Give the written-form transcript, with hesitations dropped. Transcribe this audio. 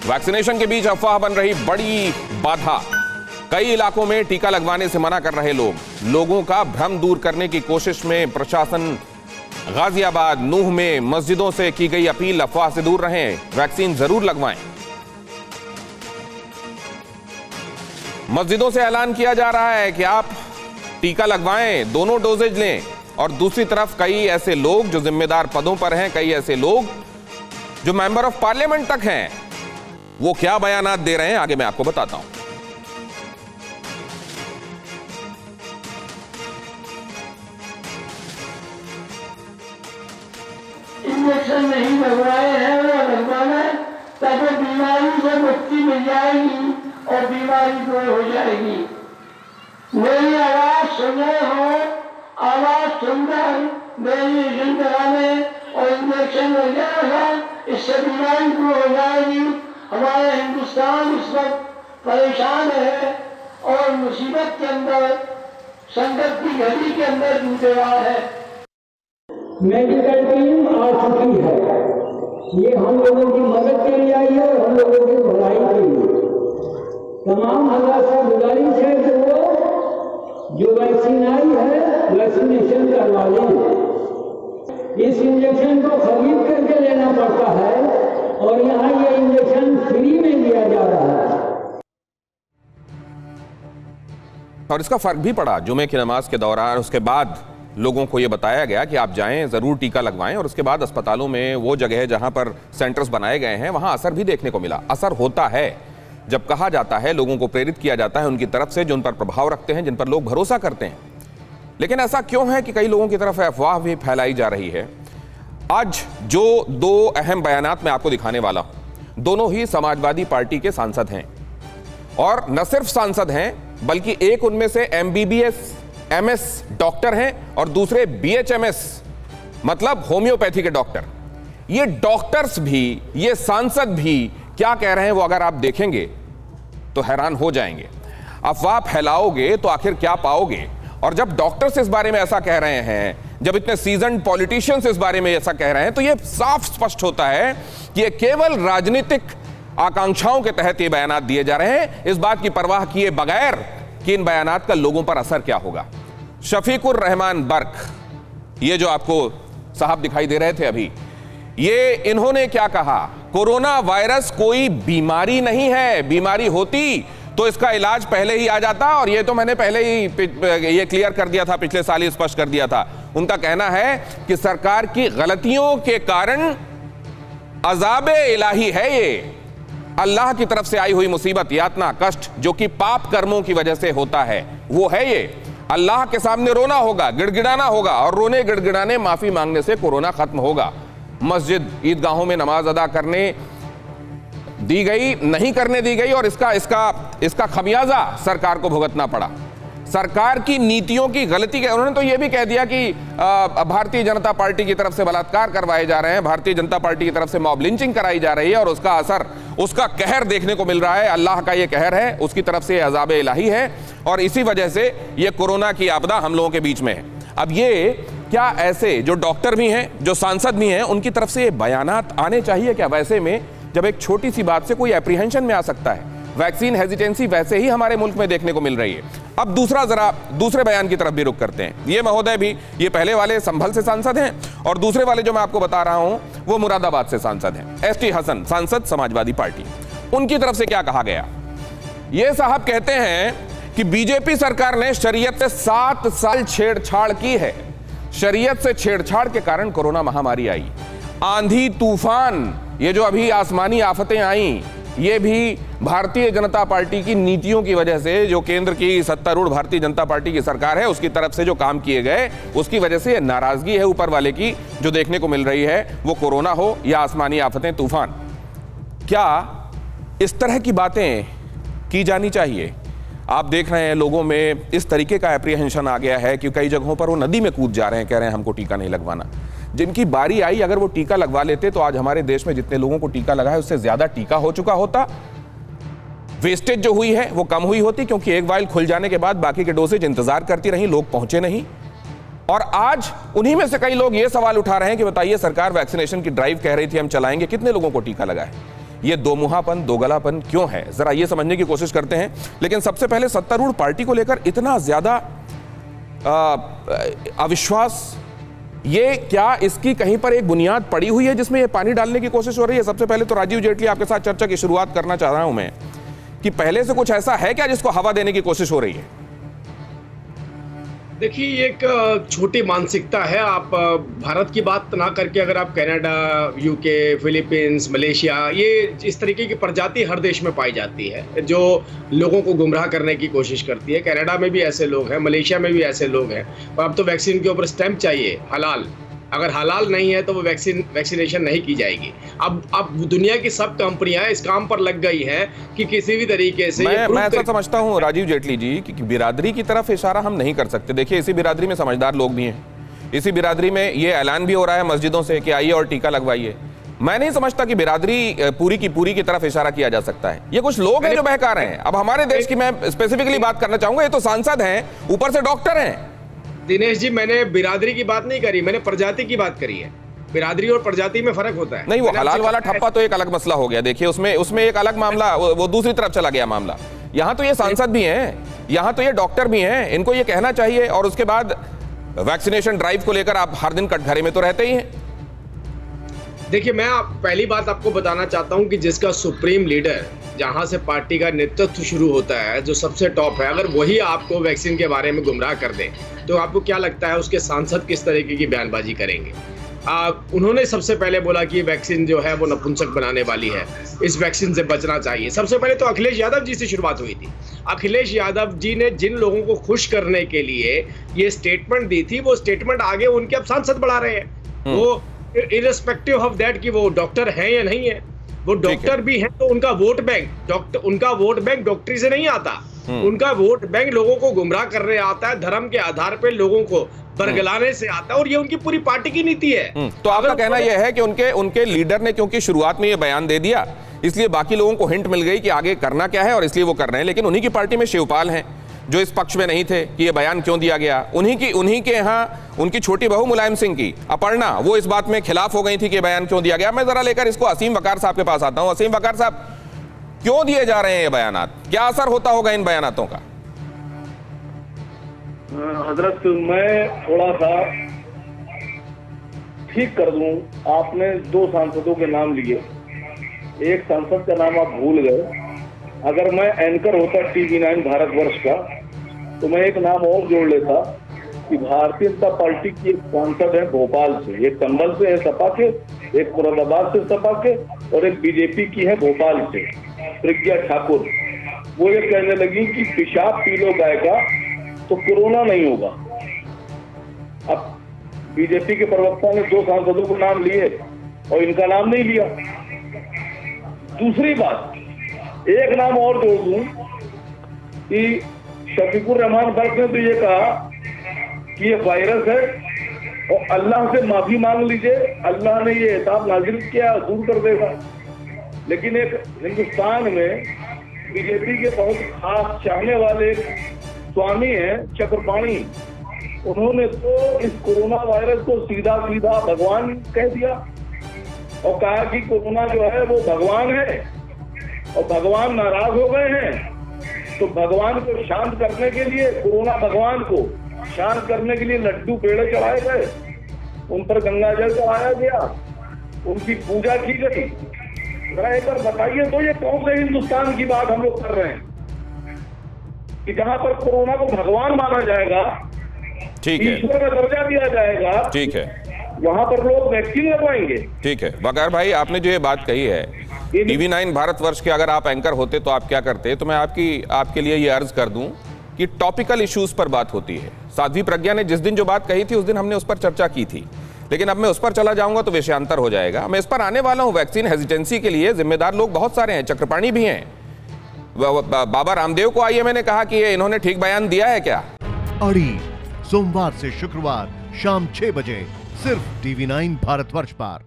Vaccination के बीच अफवाह बन रही बड़ी बाधा। कई इलाकों में टीका लगवाने से मना कर रहे लोगों का भ्रम दूर करने की कोशिश में प्रशासन। गाजियाबाद, नूह में मस्जिदों से की गई अपील, अफवाह से दूर रहें, वैक्सीन जरूर लगवाएं। मस्जिदों से ऐलान किया जा रहा है कि आप टीका लगवाएं, दोनों डोजेज लें। और दूसरी तरफ कई ऐसे लोग जो जिम्मेदार पदों पर हैं, कई ऐसे लोग जो मेंबर ऑफ पार्लियामेंट तक हैं, वो क्या बयानात दे रहे हैं आगे मैं आपको बताता हूं। इंजेक्शन नहीं लगवाए हैं वो लगवाना है, ताकि बीमारी से मुक्ति मिल जाएगी और बीमारी दूर हो जाएगी। मेरी आवाज सुन रहे हो, आवाज सुनकर वैक्सीनेशन कराने और इंजेक्शन लग जाएगा, इससे बीमारी दूर हो जाएगी। हमारा हिंदुस्तान इस वक्त परेशान है और मुसीबत के अंदर, संकट की घड़ी के अंदर जूझ रहा है। मेडिकल टीम आ चुकी है, ये हम लोगों की मदद के लिए आई है और हम लोगों की भलाई के लिए। तमाम हजरात से गुजारिश है कि वो जो वैक्सीन आई है वैक्सीनेशन करवा लें। इस इंजेक्शन को खरीद करके लेना पड़ता है और यहाँ ये इंजेक्शन फ्री में दिया जा रहा है। और इसका फर्क भी पड़ा जुमे की नमाज के दौरान। उसके बाद लोगों को यह बताया गया कि आप जाएं, जरूर टीका लगवाएं। और उसके बाद अस्पतालों में वो जगह जहां पर सेंटर्स बनाए गए हैं वहां असर भी देखने को मिला। असर होता है जब कहा जाता है, लोगों को प्रेरित किया जाता है उनकी तरफ से जो उन पर प्रभाव रखते हैं, जिन पर लोग भरोसा करते हैं। लेकिन ऐसा क्यों है कि कई लोगों की तरफ अफवाह भी फैलाई जा रही है? आज जो दो अहम बयानात मैं आपको दिखाने वाला हूं, दोनों ही समाजवादी पार्टी के सांसद हैं। और न सिर्फ सांसद हैं बल्कि एक उनमें से MBBS MS डॉक्टर हैं और दूसरे BHMS मतलब होम्योपैथी के डॉक्टर। ये डॉक्टर्स भी, ये सांसद भी क्या कह रहे हैं वो अगर आप देखेंगे तो हैरान हो जाएंगे। अफवाह फैलाओगे तो आखिर क्या पाओगे? और जब डॉक्टर्स इस बारे में ऐसा कह रहे हैं, जब इतने सीजन्ड पॉलिटिशियंस इस बारे में ऐसा कह रहे हैं, तो यह साफ स्पष्ट होता है कि ये केवल राजनीतिक आकांक्षाओं के तहत ये बयानात दिए जा रहे हैं, इस बात की परवाह किए बगैर कि इन बयानात का लोगों पर असर क्या होगा। शफीकुर रहमान बर्क, ये जो आपको साहब दिखाई दे रहे थे अभी, ये इन्होंने क्या कहा? कोरोना वायरस कोई बीमारी नहीं है, बीमारी होती तो इसका इलाज पहले ही आ जाता। और ये तो मैंने पहले ही ये क्लियर कर दिया था, पिछले साल ही स्पष्ट कर दिया था। उनका कहना है कि सरकार की गलतियों के कारण अज़ाबे इलाही है, ये अल्लाह की तरफ से आई हुई मुसीबत, यातना, कष्ट जो कि पाप कर्मों की वजह से होता है, वो है ये। अल्लाह के सामने रोना होगा, गिड़गिड़ाना होगा और रोने गिड़गिड़ाने माफी मांगने से कोरोना खत्म होगा। मस्जिद, ईदगाहों में नमाज अदा करने दी गई, नहीं करने दी गई और इसका खमियाजा सरकार को भुगतना पड़ा। सरकार की नीतियों की गलती के उन्होंने तो यह भी कह दिया कि भारतीय जनता पार्टी की तरफ से बलात्कार करवाए जा रहे हैं, भारतीय जनता पार्टी की तरफ से मॉब लिंचिंग कराई जा रही है और उसका असर, उसका कहर देखने को मिल रहा है। अल्लाह का ये कहर है, उसकी तरफ से अज़ाबे इलाही है और इसी वजह से ये कोरोना की आपदा हम लोगों के बीच में है। अब ये क्या ऐसे जो डॉक्टर भी हैं, जो सांसद भी हैं, उनकी तरफ से ये बयानात आने चाहिए क्या? वैसे में जब एक छोटी सी बात से कोई एप्रीहेंशन में आ सकता है, वैक्सीन हेजिटेंसी वैसे ही हमारे मुल्क में देखने को मिल रही है। अब दूसरे बयान की तरफ भी रुख करते हैं। ये महोदय भी, ये पहले वाले संभल से सांसद हैं और दूसरे वाले जो मैं आपको बता रहा हूं वो मुरादाबाद से सांसद हैं। ST हसन, सांसद समाजवादी पार्टी। उनकी तरफ से क्या कहा गया? ये साहब कहते हैं कि बीजेपी सरकार ने शरीयत से 7 साल छेड़छाड़ की है। शरीयत से छेड़छाड़ के कारण कोरोना महामारी आई। आंधी तूफान, ये जो अभी आसमानी आफतें आई, ये भी भारतीय जनता पार्टी की नीतियों की वजह से, जो केंद्र की सत्तारूढ़ भारतीय जनता पार्टी की सरकार है उसकी तरफ से जो काम किए गए, उसकी वजह से ये नाराजगी है ऊपर वाले की जो देखने को मिल रही है, वो कोरोना हो या आसमानी आफतें, तूफान। क्या इस तरह की बातें की जानी चाहिए? आप देख रहे हैं लोगों में इस तरीके का एप्रीहेंशन आ गया है कि कई जगहों पर वो नदी में कूद जा रहे हैं, कह रहे हैं हमको टीका नहीं लगवाना। जिनकी बारी आई, अगर वो टीका लगवा लेते तो आज हमारे देश में जितने लोगों को टीका लगा है उससे ज्यादा टीका हो चुका होता। वेस्टेज जो हुई है वो कम हुई होती, क्योंकि एक वाइल खुल जाने के बाद बाकी के डोसेज इंतजार करती रही, लोग पहुंचे नहीं। और आज उन्हीं में से कई लोग ये सवाल उठा रहे हैं कि बताइए, सरकार वैक्सीनेशन की ड्राइव कह रही थी हम चलाएंगे, कितने लोगों को टीका लगा है? ये दोमुहापन, दोगलापन क्यों है, जरा ये समझने की कोशिश करते हैं। लेकिन सबसे पहले सत्तारूढ़ पार्टी को लेकर इतना ज्यादा अविश्वास, ये क्या इसकी कहीं पर एक बुनियाद पड़ी हुई है जिसमें ये पानी डालने की कोशिश हो रही है? सबसे पहले तो राजीव जेटली, आपके साथ चर्चा की शुरुआत करना चाह रहा हूं मैं कि पहले से कुछ ऐसा है क्या जिसको हवा देने की कोशिश हो रही है? देखिए, ये एक छोटी मानसिकता है। आप भारत की बात ना करके अगर आप कनाडा, यूके, फिलीपींस, मलेशिया, ये इस तरीके की प्रजाति हर देश में पाई जाती है जो लोगों को गुमराह करने की कोशिश करती है। कनाडा में भी ऐसे लोग हैं, मलेशिया में भी ऐसे लोग हैं। और अब तो वैक्सीन के ऊपर स्टैंप चाहिए, हलाल। अगर हलाल नहीं है तो वो वैक्सीनेशन नहीं की जाएगी। अब दुनिया की सब कंपनियां इस काम पर लग गई हैं कि किसी भी तरीके से मैं ऐसा समझता हूं राजीव जेटली जी कि बिरादरी की तरफ इशारा हम नहीं कर सकते। देखिए, इसी बिरादरी में समझदार लोग भी हैं, इसी बिरादरी में ये ऐलान भी हो रहा है मस्जिदों से कि आइए और टीका लगवाइए। मैं नहीं समझता कि बिरादरी पूरी की तरफ इशारा किया जा सकता है। ये कुछ लोग हैं जो बहका रहे हैं। अब हमारे देश की मैं स्पेसिफिकली बात करना चाहूंगा, ये तो सांसद हैं, ऊपर से डॉक्टर हैं। दिनेश जी, मैंने बिरादरी की बात नहीं करी, मैंने प्रजाति की बात करी है। बिरादरी और प्रजाति में फर्क होता है। नहीं, वो हलाल वाला ठप्पा तो एक अलग मसला हो गया। देखिए, उसमें एक अलग मामला, वो दूसरी तरफ चला गया मामला। यहाँ तो ये सांसद भी हैं, यहाँ तो ये डॉक्टर भी हैं, इनको ये कहना चाहिए। और उसके बाद वैक्सीनेशन ड्राइव को लेकर आप हर दिन कटघरे में तो रहते ही हैं। देखिए, मैं पहली बात आपको बताना चाहता हूं कि जिसका सुप्रीम लीडर, जहां से पार्टी का नेतृत्व शुरू होता है, जो सबसे टॉप है, अगर वही आपको वैक्सीन के बारे में गुमराह कर दे तो आपको क्या लगता है उसके सांसद किस तरीके की बयानबाजी करेंगे? उन्होंने सबसे पहले बोला कि वैक्सीन जो है वो नपुंसक बनाने वाली है, इस वैक्सीन से बचना चाहिए। सबसे पहले तो अखिलेश यादव जी से शुरुआत हुई थी। अखिलेश यादव जी ने जिन लोगों को खुश करने के लिए ये स्टेटमेंट दी थी, वो स्टेटमेंट आगे उनके अब सांसद बढ़ा रहे हैं। वो इररिस्पेक्टिव ऑफ दैट कि वो डॉक्टर हैं या नहीं है, वो डॉक्टर भी हैं तो उनका वोट बैंक डॉक्टरी से नहीं आता। उनका वोट बैंक लोगों को गुमराह करने आता है, धर्म के आधार पर लोगों को बरगलाने से आता है, और ये उनकी पूरी पार्टी की नीति है। तो आपका कहना यह है कि उनके लीडर ने क्योंकि शुरुआत में ये बयान दे दिया, इसलिए बाकी लोगों को हिंट मिल गई कि आगे करना क्या है, और इसलिए वो कर रहे हैं। लेकिन उन्हीं की पार्टी में शिवपाल हैं जो इस पक्ष में नहीं थे कि ये बयान क्यों दिया गया। उन्हीं के यहाँ उनकी छोटी बहू मुलायम सिंह की अपर्णा, वो इस बात में खिलाफ हो गई थी कि बयान क्यों दिया गया। मैं जरा लेकर इसको असीम वकार साहब के पास आता हूं। असीम वकार साहब, क्यों दिए जा रहे हैं ये बयानात? क्या असर होता होगा इन बयानातों का? हजरत, मैं थोड़ा सा ठीक कर दूं। आपने 2 सांसदों के नाम लिए, एक सांसद का नाम आप भूल गए। अगर मैं एंकर होता TV9 भारतवर्ष का तो मैं एक नाम और जोड़ लेता कि भारतीय जनता पार्टी की एक सांसद है भोपाल से, एक संभल से है सपा के, एक मुरादाबाद से सपा के, और एक बीजेपी की है भोपाल से, प्रज्ञा ठाकुर। वो ये कहने लगी कि पेशाब पी लो गाय का तो कोरोना नहीं होगा। अब बीजेपी के प्रवक्ता ने 2 सांसदों को नाम लिए और इनका नाम नहीं लिया। दूसरी बात, एक नाम और जोड़ दूं कि शफीकुर रहमान बल्क ने तो ये कहा कि ये वायरस है और अल्लाह से माफी मांग लीजिए, अल्लाह ने ये हिसाब नाजिल किया, दूर कर देगा। लेकिन एक हिंदुस्तान में बीजेपी के बहुत खास चाहने वाले स्वामी हैं चक्रपाणी, उन्होंने तो इस कोरोना वायरस को सीधा सीधा भगवान कह दिया और कहा कि कोरोना जो है वो भगवान है, और भगवान नाराज हो गए हैं तो भगवान को शांत करने के लिए, कोरोना भगवान को शांत करने के लिए लड्डू पेड़े चढ़ाए गए, उन पर गंगा जल चढ़ाया गया, उनकी पूजा की गई। जरा एक बार बताइए तो ये कौन से हिंदुस्तान की बात हम लोग कर रहे हैं कि जहां पर कोरोना को भगवान माना जाएगा, ठीक है, ईश्वर का दर्जा दिया जाएगा, ठीक है, वहां पर लोग वैक्सीन लगवाएंगे। ठीक है वकार भाई, आपने जो ये बात कही है, TV9 भारतवर्ष के अगर आप एंकर होते तो आप क्या करते? तो मैं आपके लिए ये अर्ज कर दूं कि टॉपिकल इश्यूज पर बात होती है। साध्वी प्रज्ञा ने जिस दिन जो बात कही थी उस दिन हमने उस पर चर्चा की थी, लेकिन अब मैं उस पर चला जाऊंगा तो विषयांतर हो जाएगा। मैं इस पर आने वाला हूं। वैक्सीन हेजिटेंसी के लिए जिम्मेदार लोग बहुत सारे हैं, चक्रपाणी भी हैं। बाबा रामदेव को IMA ने कहा कि इन्होंने ठीक बयान दिया है क्या? अड़ी सोमवार से शुक्रवार शाम 6 बजे सिर्फ TV9 भारतवर्ष पर।